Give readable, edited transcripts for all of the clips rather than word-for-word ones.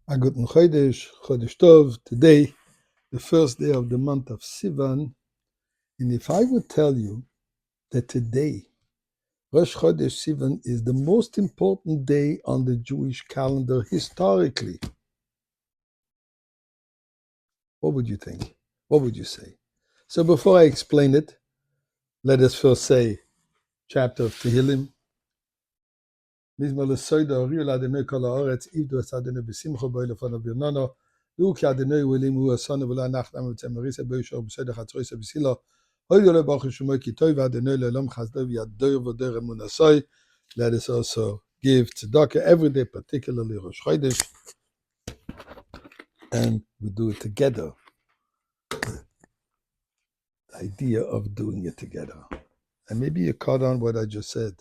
A guten Chodesh, Chodesh Tov. Today, the first day of the month of Sivan. And if I would tell you that today, Rosh Chodesh Sivan is the most important day on the Jewish calendar historically, what would you think? What would you say? So before I explain it, let us first say chapter of Tehillim. Mizmor lesoida oriol Adonai kol haaretz ivdu es Adonai b'simcha bo elefanav birnono. Du ki Adonai uelim hu asanu v'lo anachtam v'tzemarisa bo yishor b'soida chatzroisa b'silo. Hoyo le baruch Shemo ki tov Adonai le'olam chasdo v'yadoyer v'doyer emunasoi. Let us also give tzedakah every day, particularly Rosh Chodesh, and we do it together. The idea of doing it together. And maybe you caught on what I just said.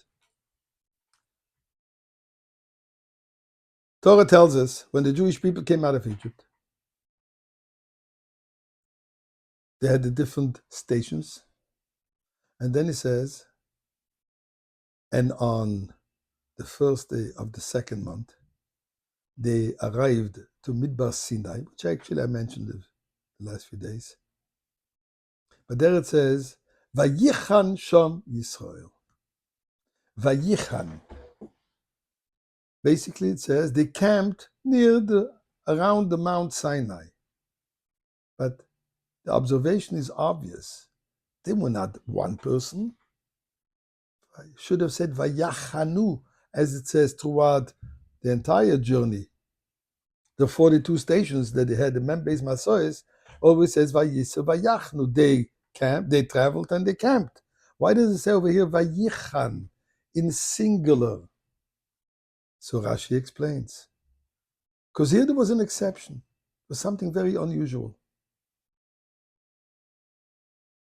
Torah tells us when the Jewish people came out of Egypt, they had the different stations. And then it says, and on the first day of the second month, they arrived to Midbar Sinai, which actually I mentioned the last few days. But there it says, Vayichan Sham Yisrael. Vayichan. Basically it says they camped around the Mount Sinai. But the observation is obvious. They were not one person. I should have said Vayachanu, as it says throughout the entire journey. The 42 stations that they had, the Membeis Masois, always says Vayisu Vayachnu. They camped, they traveled, and they camped. Why does it say over here Vayichan in singular? So Rashi explains. Because here there was an exception. It was something very unusual.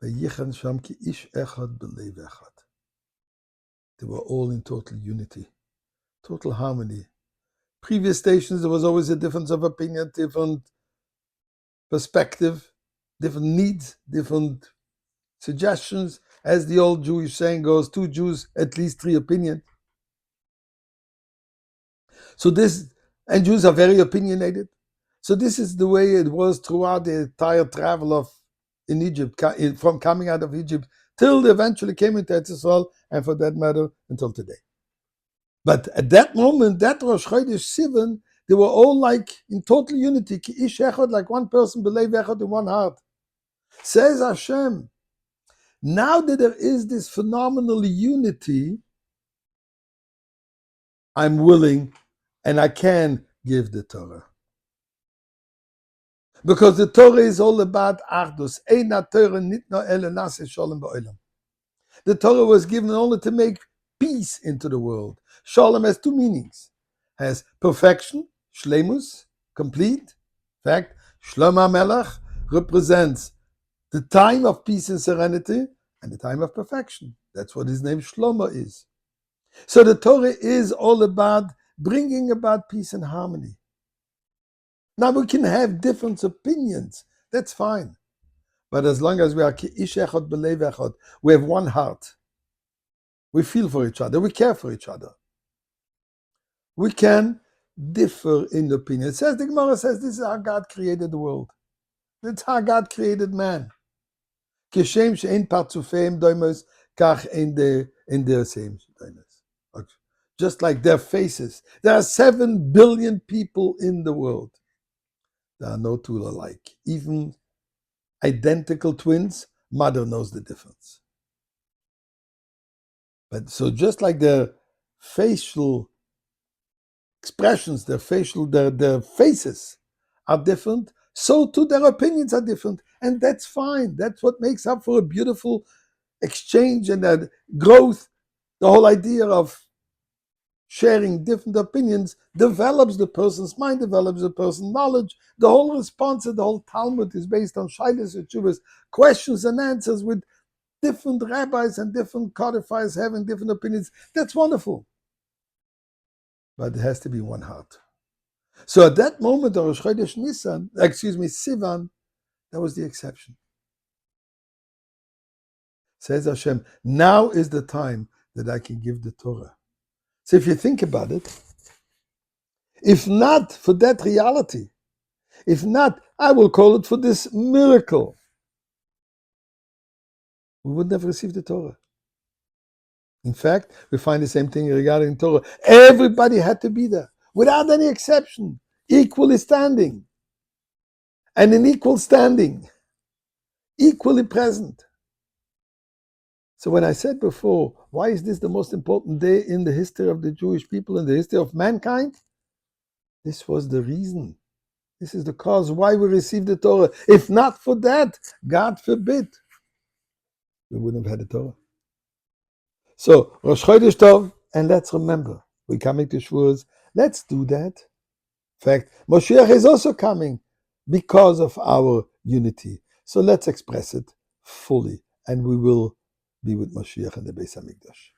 Vayichan Sham ki ish echad b'leiv echad. They were all in total unity, total harmony. Previous stations, there was always a difference of opinion, different perspective, different needs, different suggestions. As the old Jewish saying goes, 2 Jews, at least 3 opinions. So and Jews are very opinionated. So this is the way it was throughout the entire travel in Egypt, from coming out of Egypt till they eventually came into Eretz Yisrael, and for that matter, until today. But at that moment, that Rosh Chodesh Sivan, they were all like in total unity, ki ish echad, like one person, b'leiv echad, in one heart. Says Hashem, now that there is this phenomenal unity, I'm willing and I can give the Torah. Because the Torah is all about Achdus. Eina Torah nitna ele nase shalom ba'olam. The Torah was given only to make peace into the world. Shalom has 2 meanings. Has perfection, shlemus, complete. In fact, Shlomo HaMelech represents the time of peace and serenity and the time of perfection. That's what his name Shlomo is. So the Torah is all about bringing about peace and harmony. Now we can have different opinions. That's fine. But as long as we are ki ish echad b'leiv echad, we have one heart. We feel for each other. We care for each other. We can differ in opinion. It says, the Gemara says, this is how God created the world. That's how God created man. Kishem she'ein partzufeim doimos, kach ein der seim doimos. Just like their faces. There are 7 billion people in the world. There are no 2 alike. Even identical twins, mother knows the difference. But so just like their facial expressions, their faces are different, so too their opinions are different. And that's fine. That's what makes up for a beautiful exchange and that growth. The whole idea of sharing different opinions develops the person's mind, develops the person's knowledge. The whole response of the whole Talmud is based on shaylas and tshuvas, questions and answers with different rabbis and different codifiers having different opinions. That's wonderful. But it has to be one heart. So at that moment, Rosh Chodesh Sivan, that was the exception. Says Hashem, now is the time that I can give the Torah. So if you think about it, If not for that reality, if not, I will call it for this miracle, we would never receive the Torah. In fact, we find the same thing regarding Torah. Everybody had to be there, without any exception, equally standing. And in equal standing, equally present. So when I said before, why is this the most important day in the history of the Jewish people, in the history of mankind? This was the reason. This is the cause why we received the Torah. If not for that, God forbid, we wouldn't have had the Torah. So, Rosh Chodesh Tov, and let's remember, we're coming to Shavuos, let's do that. In fact, Moshiach is also coming because of our unity. So let's express it fully, and we will be with Moshiach in the Beis HaMikdash.